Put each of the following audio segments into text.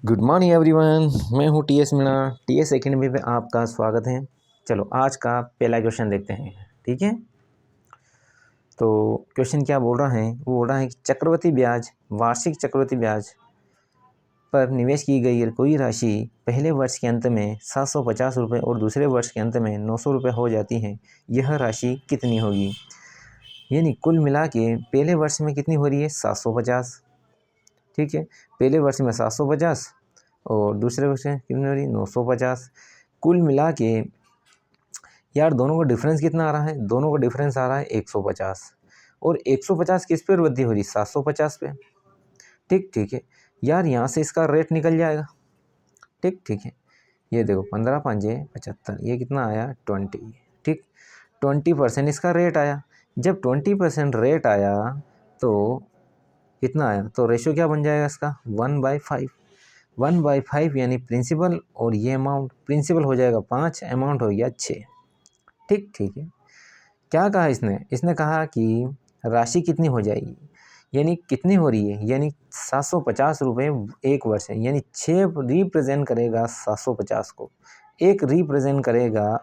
Good morning everyone. मैं हूँ TS Meena. TS academy में आपका स्वागत है। चलो आज का पहला क्वेश्चन देखते हैं। ठीक है, तो क्वेश्चन क्या बोल रहा है, वो बोल रहा है कि चक्रवृद्धि ब्याज, वार्षिक चक्रवृद्धि ब्याज पर निवेश की गई कोई राशि पहले वर्ष के अंत में 750 रुपये और दूसरे वर्ष के अंत में 900 रुपये हो जाती है, यह राशि कितनी होगी। यानी कुल मिला के पहले वर्ष में कितनी हो रही है, 750। ठीक है, पहले वर्ष में 750 और दूसरे वर्ष में कितनी हो रही है, 950। कुल मिला के यार दोनों का डिफरेंस कितना आ रहा है, दोनों का डिफरेंस आ रहा है 150। और 150 किस पे वृद्धि हो रही है, 750 पे। ठीक है यार, यहाँ से इसका रेट निकल जाएगा। ठीक है, ये देखो 15 पंजे 75, ये कितना आया 20। ठीक, 20% इसका रेट आया। जब 20% रेट आया तो कितना आया, तो रेशो क्या बन जाएगा इसका, 1/5। 1/5 यानी प्रिंसिपल, और ये अमाउंट प्रिंसिपल हो जाएगा 5, अमाउंट हो गया 6। ठीक है, क्या कहा इसने कहा कि राशि कितनी हो जाएगी, यानी कितनी हो रही है, यानी 750 रुपये एक वर्ष है, यानी 6 रिप्रेजेंट करेगा 750 को, एक रिप्रेजेंट करेगा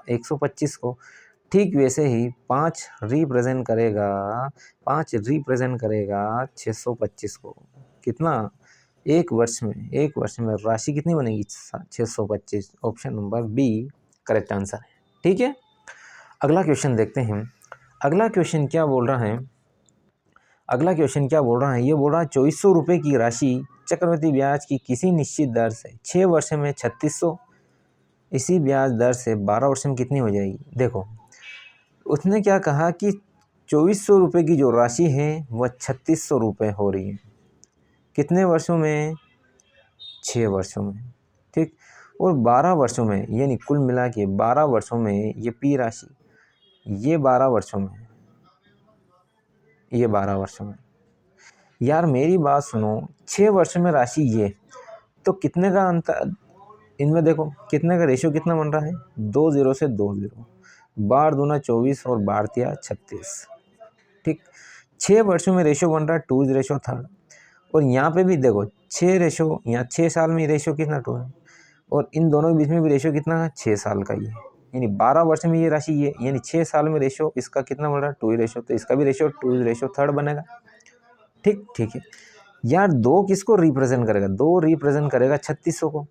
125 को। ठीक वैसे ही 5 रिप्रेजेंट करेगा 625 को। कितना, एक वर्ष में राशि कितनी बनेगी, 625। Option number B correct answer है। ठीक है, अगला क्वेश्चन देखते हैं। अगला क्वेश्चन क्या बोल रहा है, ये बोल रहा है 2400 रुपये की राशि चक्रवृद्धि ब्याज की किसी निश्चित दर से 6 वर्ष में 3600, इसी ब्याज दर से 12 वर्ष में कितनी हो जाएगी। देखो उसने क्या कहा कि 2400 रुपये की जो राशि है वह 3600 रुपये हो रही है, कितने वर्षों में, 6 वर्षों में। ठीक, और 12 वर्षों में, यानी कुल मिला के 12 वर्षों में ये पी राशि, ये 12 वर्षों में, ये 12 वर्षों में। यार मेरी बात सुनो, 6 वर्षों में राशि ये, तो कितने का अंतर इनमें, देखो कितने का रेशियो कितना बन रहा है, 2 0 से 2 0, 12 दूना 24 और 12 तिया 36। ठीक, 6 वर्षों में रेशियो बन रहा है 2:3। और यहाँ पे भी देखो 6 रेशो, यहाँ 6 साल में रेशो कितना 2 है, और इन दोनों के बीच में भी रेशो कितना है, 6 साल का ही है। यानी 12 वर्ष में ये राशि ये, यानी 6 साल में रेशो इसका कितना बन रहा है, 2 रेशो, तो इसका भी रेशो 2:3 बनेगा। ठीक है यार, 2 किसको रिप्रेजेंट करेगा, 2 रिप्रेजेंट करेगा 3600 को,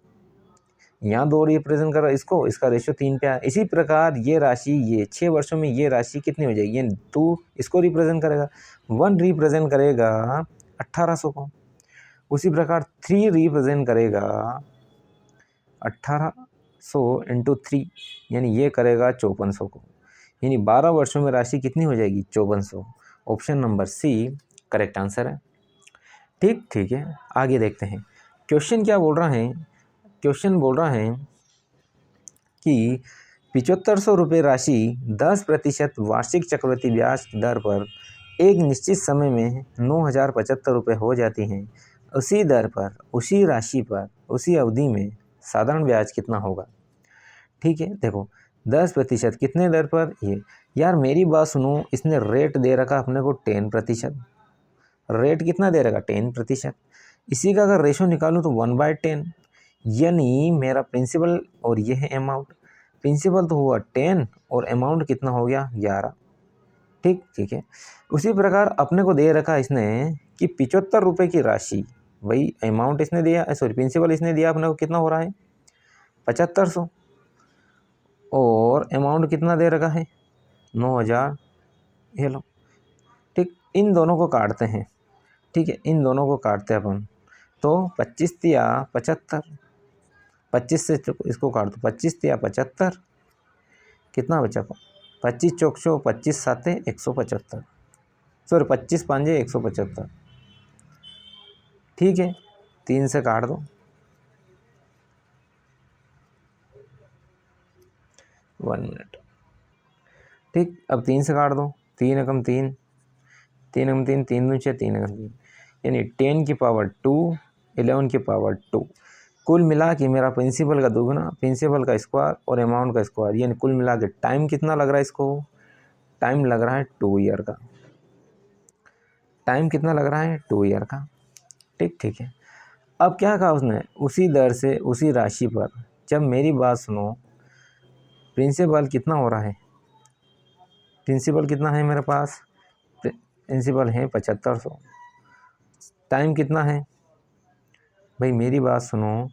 यहाँ 2 रिप्रेजेंट कर रहा है इसको, इसका रेशियो 3 पे आया। इसी प्रकार ये राशि, ये 6 वर्षों में ये राशि कितनी हो जाएगी, 2 इसको रिप्रेजेंट करेगा, 1 रिप्रेजेंट करेगा 1800 को, उसी प्रकार 3 रिप्रेजेंट करेगा 1800 इंटू 3, यानी ये करेगा 5400 को। यानी 12 वर्षों में राशि कितनी हो जाएगी, 5400। Option number C correct answer है। ठीक है, आगे देखते हैं। क्वेश्चन क्या बोल रहा है, क्वेश्चन बोल रहा है कि 7500 रुपये राशि 10% वार्षिक चक्रवृद्धि ब्याज दर पर एक निश्चित समय में 9075 रुपये हो जाती हैं, उसी दर पर, उसी राशि पर, उसी अवधि में साधारण ब्याज कितना होगा। ठीक है, देखो 10% कितने दर पर, ये यार मेरी बात सुनो, इसने रेट दे रखा अपने को 10%। रेट कितना दे रखा, 10%। इसी का अगर रेशो निकालूँ तो 1/10, यानी मेरा प्रिंसिपल और ये है अमाउंट। प्रिंसिपल तो हुआ 10 और अमाउंट कितना हो गया 11। ठीक है, उसी प्रकार अपने को दे रखा इसने कि 75 रुपये की राशि, वही अमाउंट इसने दिया, सॉरी प्रिंसिपल इसने दिया अपने को, कितना हो रहा है 7500, और अमाउंट कितना दे रखा है 9000। ये लो, ठीक, इन दोनों को काटते हैं। ठीक है, इन दोनों को काटते हैं अपन, तो 25 तिया 75, 25 से इसको काट दो, 25 तिया 75, कितना बचा, 25 चौक 25 साते 175, सॉरी 25 पांजे 175। ठीक है, 3 से काट दो, 1 मिनट। ठीक, अब 3 से काट दो, 3 एकम 3, 3 एकम 3, 3 दूनी 6, 3 एकम 3, यानी 10 की पावर 2, 11 की पावर 2। कुल मिला के मेरा प्रिंसिपल का दोगुना, प्रिंसिपल का स्क्वायर और अमाउंट का स्क्वायर, यानी कुल मिला के टाइम कितना लग रहा है इसको, टाइम लग रहा है 2 ईयर का। टाइम कितना लग रहा है, 2 ईयर का। ठीक है। अब क्या कहा उसने, उसी दर से उसी राशि पर, जब मेरी बात सुनो, प्रिंसिपल कितना हो रहा है, प्रिंसिपल कितना है मेरे पास, प्रिंसिपल है 7500, टाइम कितना है भाई, मेरी बात सुनो,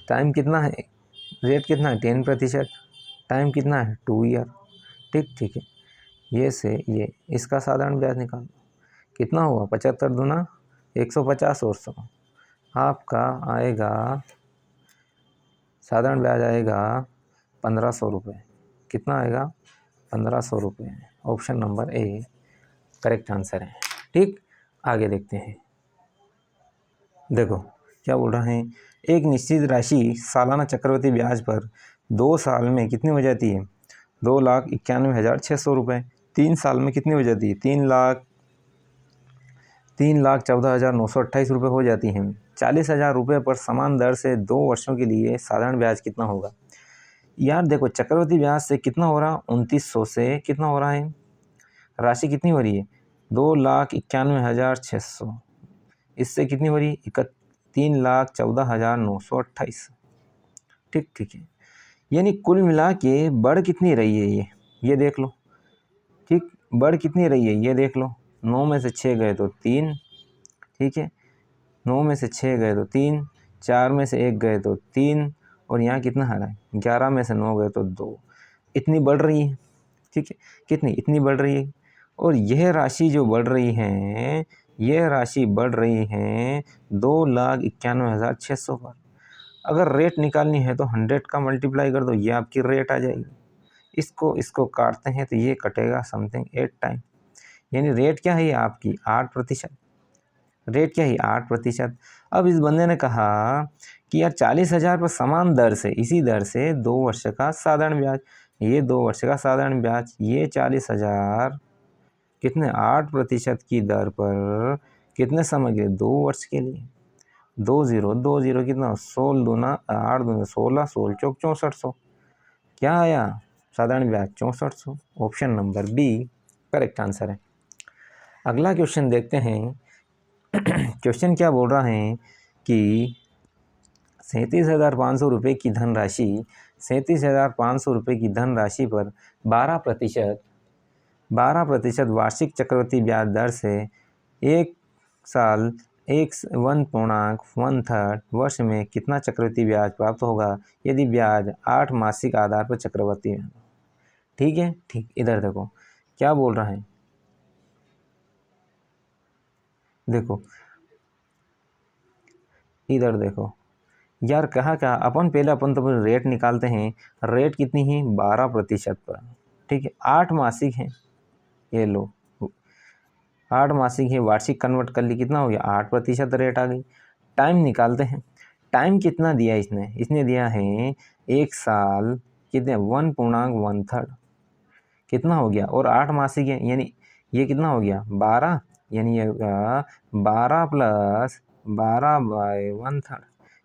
टाइम कितना है, रेट कितना है 10%, टाइम कितना है 2 ईयर। ठीक है, ये से ये इसका साधारण ब्याज निकालो, कितना हुआ 75 दूना 150 और 100, आपका आएगा साधारण ब्याज आएगा 1500 रुपये। कितना आएगा 1500 रुपये। Option number A correct answer है। ठीक, आगे देखते हैं। देखो क्या बोल रहा है, एक निश्चित राशि सालाना चक्रवृद्धि ब्याज पर 2 साल में कितनी हो जाती है, 2,91,600 रुपये। 3 साल में कितनी हो जाती है, 3,14,928 रुपये हो जाती हैं। 40,000 रुपये पर समान दर से 2 वर्षों के लिए साधारण ब्याज कितना होगा। यार देखो चक्रवृद्धि ब्याज से कितना हो रहा, 2900 से कितना हो रहा है, राशि कितनी हो रही है 2,91,600, इससे कितनी हो रही है 3,14,928। ठीक है, यानी कुल मिला के बढ़ कितनी रही है ये देख लो। ठीक, बढ़ कितनी रही है ये देख लो, 9 में से 6 गए तो 3, ठीक है, 9 में से 6 गए तो 3, 4 में से 1 गए तो 3, और यहाँ कितना आ रहा है 11 में से 9 गए तो 2, इतनी बढ़ रही है। ठीक है, कितनी, इतनी बढ़ रही है। और यह राशि जो बढ़ रही है, यह राशि बढ़ रही है 2,91,600 पर। अगर रेट निकालनी है तो 100 का मल्टीप्लाई कर दो, ये आपकी रेट आ जाएगी। इसको काटते हैं तो ये कटेगा समथिंग 8 टाइम, यानी रेट क्या है ये आपकी 8%। रेट क्या है 8%। अब इस बंदे ने कहा कि यार 40,000 पर समान दर से, इसी दर से 2 वर्ष का साधारण ब्याज, ये 2 वर्ष का साधारण ब्याज, ये 40,000 कितने 8% की दर पर कितने समय के, 2 वर्ष के लिए। 20 कितना 16 दूना 8 दूना 16, 16 चौक 6400, क्या आया साधारण ब्याज 6400। Option number B correct answer है। अगला क्वेश्चन देखते हैं। क्वेश्चन क्या बोल रहा है कि 37,500 रुपये की धनराशि, 37,500 रुपये की धनराशि पर 12% वार्षिक चक्रवृद्धि ब्याज दर से 1 साल 1.13 वर्ष में कितना चक्रवृद्धि ब्याज प्राप्त होगा यदि ब्याज 8 मासिक आधार पर चक्रवृद्धि है। ठीक है, ठीक, इधर देखो क्या बोल रहा है, देखो इधर देखो यार, कहा क्या अपन तो रेट निकालते हैं, रेट कितनी है 12% पर। ठीक है, 8 मासिक है, ये लो 8 मासिक है, वार्षिक कन्वर्ट कर ली, कितना हो गया 8% रेट आ गई। टाइम निकालते हैं, टाइम कितना दिया इसने दिया है 1 साल कितने 1.13, कितना हो गया, और 8 मासिक है, यानी ये कितना हो गया 12, यानी ये 12 + 12/1/3,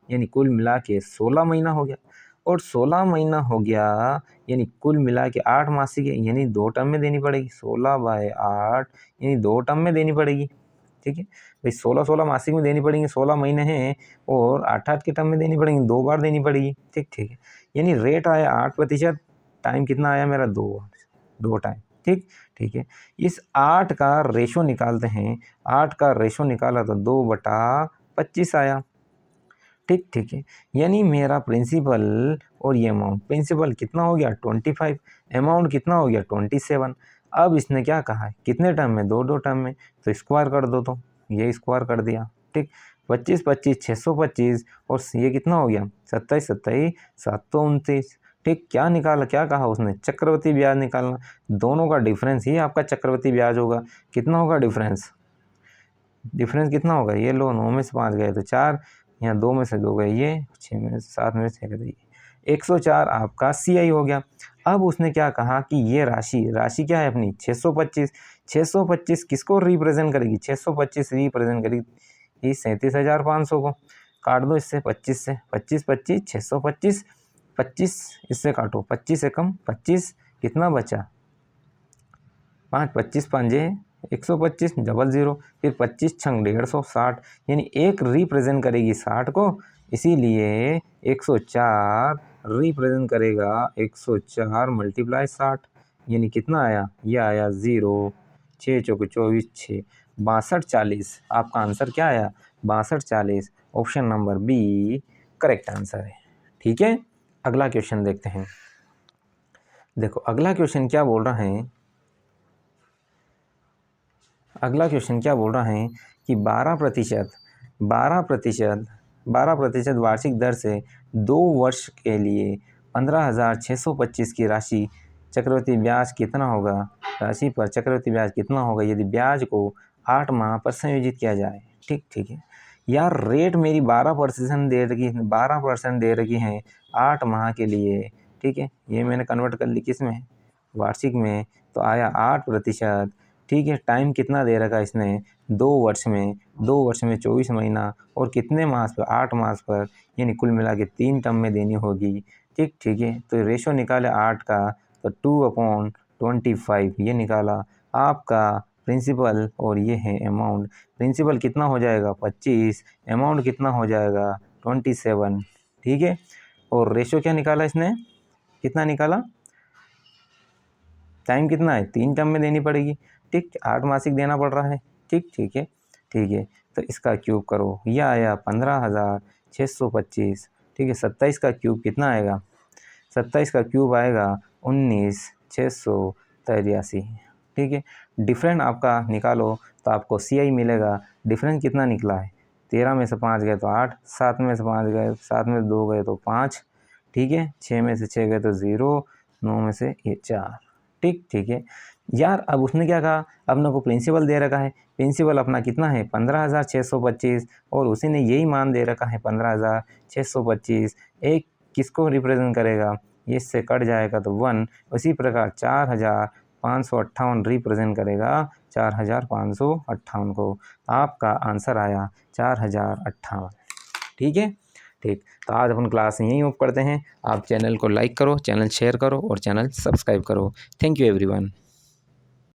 यानी कुल मिला के 16 महीना हो गया। और 16 महीना हो गया यानी कुल मिला के 8 मासिक है, यानी 2 टर्म में देनी पड़ेगी, 16/8 यानी 2 टर्म में देनी पड़ेगी। ठीक है भाई, 16 मासिक में देनी पड़ेंगी, 16 महीने हैं, और 8 के टर्म में देनी पड़ेंगी, 2 बार देनी पड़ेगी। ठीक है, यानी रेट आया 8%, टाइम कितना आया मेरा 2 टाइम। ठीक है, इस 8 का रेशो निकालते हैं, 8 का रेशो निकाला तो 2/25 आया। ठीक है, यानी मेरा प्रिंसिपल और ये अमाउंट, प्रिंसिपल कितना हो गया 25, अमाउंट कितना हो गया 27। अब इसने क्या कहा कितने टर्म में, 2 टर्म में, तो स्क्वायर कर दो, तो ये स्क्वायर कर दिया। ठीक, 25 25 625, और ये कितना हो गया 27 27 729। ठीक, क्या निकाला, क्या कहा उसने, चक्रवृद्धि ब्याज निकालना, दोनों का डिफरेंस ही आपका चक्रवृद्धि ब्याज होगा। कितना होगा डिफरेंस कितना होगा, ये लो 9 में से 5 गए तो 4, यहाँ 2 में से 2 गए ये, 6 में से 7 में से 6 गए, 104 आपका CI हो गया। अब उसने क्या कहा कि ये राशि क्या है अपनी 625 किसको रिप्रेजेंट करेगी, 625 रिप्रेजेंट करेगी 37,500 को। काट दो इससे 25 से, 25 25 625, 25 इससे काटो, 25 से कम 25, कितना बचा 5, 25 5 125 डबल ज़ीरो, फिर 25 छंग 150 60, यानी एक रिप्रेजेंट करेगी 60 को, इसीलिए 104 रिप्रेजेंट करेगा 104 मल्टीप्लाई 60, यानी कितना आया, ये आया 0, 6 चौके 24, 6 62 40। आपका आंसर क्या आया, 62 40। Option number B correct answer है। ठीक है, अगला क्वेश्चन देखते हैं। देखो अगला क्वेश्चन क्या बोल रहा है, अगला क्वेश्चन क्या बोल रहा है कि 12% वार्षिक दर से 2 वर्ष के लिए 15,625 की राशि चक्रवृद्धि ब्याज कितना होगा, राशि पर चक्रवृद्धि ब्याज कितना होगा यदि ब्याज को 8 माह पर संयोजित किया जाए। ठीक है यार, रेट मेरी 12% दे रखी है 8 माह के लिए। ठीक है, ये मैंने कन्वर्ट कर ली किस में, वार्षिक में, तो आया 8%। ठीक है, टाइम कितना दे रखा इसने, 2 वर्ष में, 24 महीना, और कितने मास पर, 8 मास पर, यानी कुल मिला के 3 टर्म में देनी होगी। ठीक है, तो रेशो निकाले 8 का, तो 2/25 ये निकाला आपका प्रिंसिपल, और ये है अमाउंट। प्रिंसिपल कितना हो जाएगा 25, अमाउंट कितना हो जाएगा 27। ठीक है, और रेशो क्या निकाला इसने, कितना निकाला, टाइम कितना है, 3 टर्म में देनी पड़ेगी। ठीक, 8 मासिक देना पड़ रहा है। ठीक है, तो इसका क्यूब करो, यह आया 15,625। ठीक है, 27 का क्यूब कितना आएगा, 27 का क्यूब आएगा 19,683। ठीक है, डिफरेंट आपका निकालो तो आपको CI मिलेगा। डिफरेंस कितना निकला है, 13 में से 5 गए तो 8, 7 में से 5 गए, 7 में से 2 गए तो 5। ठीक है, 6 में से 6 गए तो 0, 9 में से ये 4। ठीक है यार, अब उसने क्या कहा, अपने को प्रिंसिपल दे रखा है, प्रिंसिपल अपना कितना है 15,625, और उसी ने यही मान दे रखा है 15,625। एक किसको रिप्रेजेंट करेगा, ये इससे कट जाएगा तो 1, उसी प्रकार 4,558 रिप्रेजेंट करेगा 4,558 को। आपका आंसर आया 4,058। ठीक है, ठीक, तो आज अपन क्लास यहीं ऑफ करते हैं। आप चैनल को लाइक करो, चैनल शेयर करो और चैनल सब्सक्राइब करो। Thank you everyone.